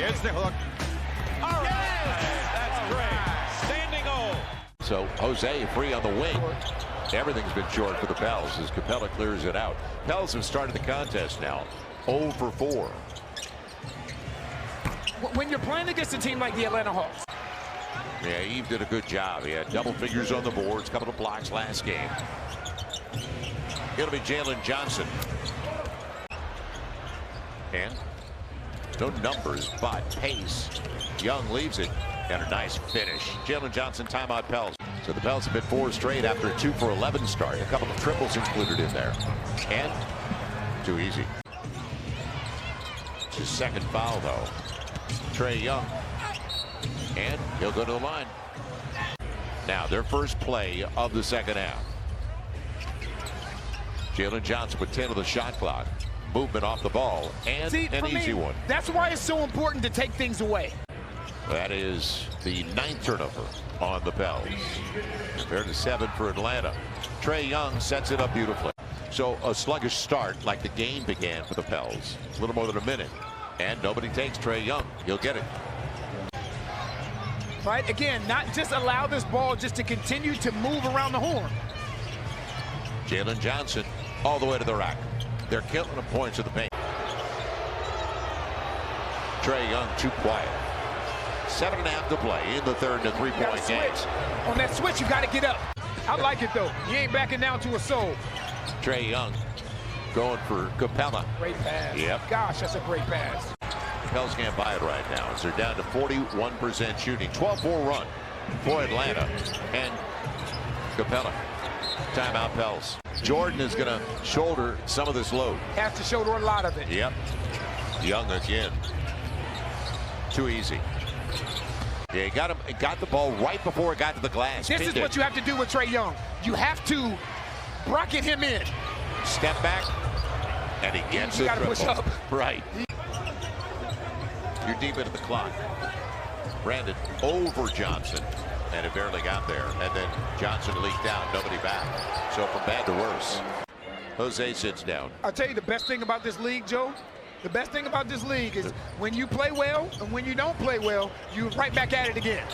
Here's the hook. All right. That's great. Standing O. So Jose free on the wing. Everything's been short for the Pels as Capella clears it out. Pels have started the contest now. 0 for 4. When you're playing against a team like the Atlanta Hawks. Yeah, Eve did a good job. He had double figures on the boards, couple of blocks last game. It'll be Jalen Johnson. And no numbers, but pace. Young leaves it, and a nice finish. Jalen Johnson, timeout Pels. So the Pels have been 4 straight after a 2 for 11 start. A couple of triples included in there. And too easy. It's his second foul, though. Trae Young. And he'll go to the line. Now, their first play of the second half. Jalen Johnson with 10 of the shot clock. Movement off the ball. And an easy one. That's why it's so important to take things away. That is the 9th turnover on the Pels. Compared to 7 for Atlanta. Trae Young sets it up beautifully. So a sluggish start like the game began for the Pels. A little more than a minute. And nobody takes Trae Young. He'll get it. Right? Again, not just allow this ball just to continue to move around the horn. Jalen Johnson all the way to the rack. They're killing the points of the paint. Trae Young too quiet. 7.5 to play in the third and a 3-point game. On that switch, you got to get up. I like it, though. You ain't backing down to a soul. Trae Young going for Capella. Great pass. Yep. Gosh, that's a great pass. Pels can't buy it right now. So they're down to 41% shooting. 12-4 run for Atlanta. And Capella. Timeout Pels. Jordan is going to shoulder some of this load. Has to shoulder a lot of it. Yep. Young again. Too easy. Yeah, he got the ball right before it got to the glass. This is what you have to do with Trae Young. You have to bracket him in. Step back, and he gets it. You got to push up. Right. You're deep into the clock. Brandon over Johnson, and it barely got there. And then Johnson leaked out, nobody back. So from bad to worse. Jose sits down. I'll tell you the best thing about this league, Joe. The best thing about this league is when you play well and when you don't play well, you're right back at it again.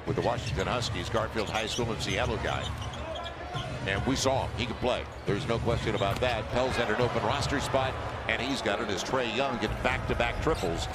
With the Washington Huskies, Garfield High School and Seattle guy. And we saw him. He can play. There's no question about that. Pels had an open roster spot, and he's got it as Trae Young getting back-to-back triples.